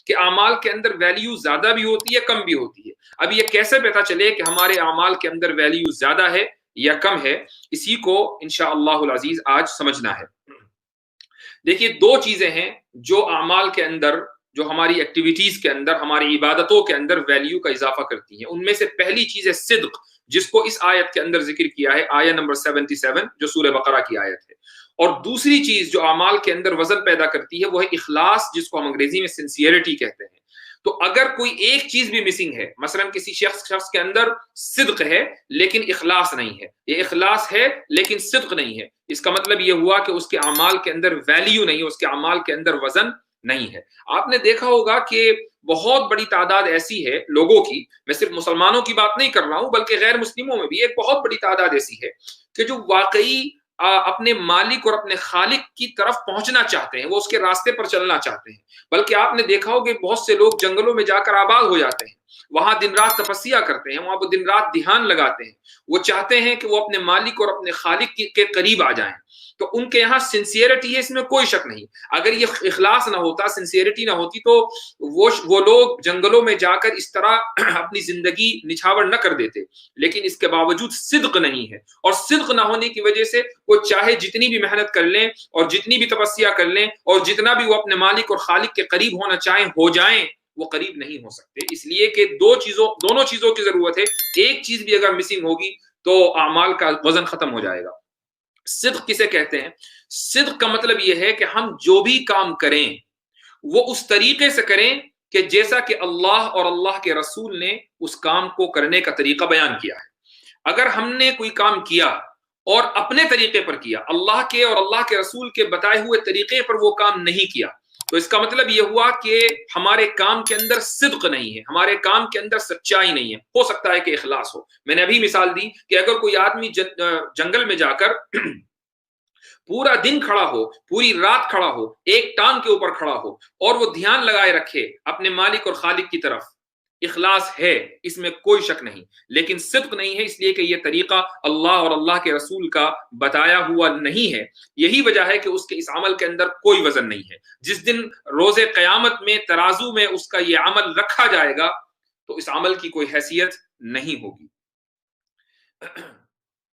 کہ اعمال کے اندر ویلیو زیادہ بھی ہوتی ہے کم بھی ہوتی ہے. اب یہ کیسے پتہ چلے کہ ہمارے اعمال کے اندر ویلیو زیادہ ہے یا کم ہے؟ اسی کو انشاءاللہ العزیز آج سمجھنا ہے. دیکھیے دو چیزیں ہیں جو اعمال کے اندر، جو ہماری ایکٹیویٹیز کے اندر، ہماری عبادتوں کے اندر ویلیو کا اضافہ کرتی ہیں. ان میں سے پہلی چیز ہے صدق، جس کو اس آیت کے اندر ذکر کیا ہے، آیت نمبر 77 جو سورہ بقرہ کی آیت ہے. اور دوسری چیز جو اعمال کے اندر وزن پیدا کرتی ہے وہ ہے اخلاص، جس کو ہم انگریزی میں سنسیئرٹی کہتے ہیں. تو اگر کوئی ایک چیز بھی مسنگ ہے، مثلا کسی شخص کے اندر صدق ہے لیکن اخلاص نہیں ہے، یہ اخلاص ہے لیکن صدق نہیں ہے، اس کا مطلب یہ ہوا کہ اس کے اعمال کے اندر ویلیو نہیں ہے، اس کے اعمال کے اندر وزن نہیں ہے. آپ نے دیکھا ہوگا کہ بہت بڑی تعداد ایسی ہے لوگوں کی، میں صرف مسلمانوں کی بات نہیں کر رہا ہوں بلکہ غیر مسلموں میں بھی ایک بہت بڑی تعداد ایسی ہے کہ جو واقعی اپنے مالک اور اپنے خالق کی طرف پہنچنا چاہتے ہیں، وہ اس کے راستے پر چلنا چاہتے ہیں. بلکہ آپ نے دیکھا ہوگا کہ بہت سے لوگ جنگلوں میں جا کر آباد ہو جاتے ہیں، وہاں دن رات تپسیا کرتے ہیں، وہاں وہ دن رات دھیان لگاتے ہیں، وہ چاہتے ہیں کہ وہ اپنے مالک اور اپنے خالق کے قریب آ جائیں. تو ان کے یہاں سنسیئرٹی ہے، اس میں کوئی شک نہیں. اگر یہ اخلاص نہ ہوتا، سنسیئرٹی نہ ہوتی، تو وہ لوگ جنگلوں میں جا کر اس طرح اپنی زندگی نچھاور نہ کر دیتے. لیکن اس کے باوجود صدق نہیں ہے، اور صدق نہ ہونے کی وجہ سے وہ چاہے جتنی بھی محنت کر لیں اور جتنی بھی تپسیا کر لیں اور جتنا بھی وہ اپنے مالک اور خالق کے قریب ہونا چاہیں ہو جائیں، وہ قریب نہیں ہو سکتے. اس لیے کہ دونوں چیزوں کی ضرورت ہے. ایک چیز بھی اگر مسنگ ہوگی تو اعمال کا وزن ختم ہو جائے گا. صدق کسے کہتے ہیں؟ صدق کا مطلب یہ ہے کہ ہم جو بھی کام کریں وہ اس طریقے سے کریں کہ جیسا کہ اللہ اور اللہ کے رسول نے اس کام کو کرنے کا طریقہ بیان کیا ہے. اگر ہم نے کوئی کام کیا اور اپنے طریقے پر کیا، اللہ کے اور اللہ کے رسول کے بتائے ہوئے طریقے پر وہ کام نہیں کیا، تو اس کا مطلب یہ ہوا کہ ہمارے کام کے اندر صدق نہیں ہے، ہمارے کام کے اندر سچائی نہیں ہے. ہو سکتا ہے کہ اخلاص ہو. میں نے ابھی مثال دی کہ اگر کوئی آدمی جنگل میں جا کر پورا دن کھڑا ہو، پوری رات کھڑا ہو، ایک ٹانگ کے اوپر کھڑا ہو اور وہ دھیان لگائے رکھے اپنے مالک اور خالق کی طرف، اخلاص ہے، اس میں کوئی شک نہیں. لیکن صدق نہیں ہے، اس لیے کہ یہ طریقہ اللہ اور اللہ کے رسول کا بتایا ہوا نہیں ہے. یہی وجہ ہے کہ اس کے اس عمل کے اندر کوئی وزن نہیں ہے. جس دن روز قیامت میں ترازو میں اس کا یہ عمل رکھا جائے گا تو اس عمل کی کوئی حیثیت نہیں ہوگی.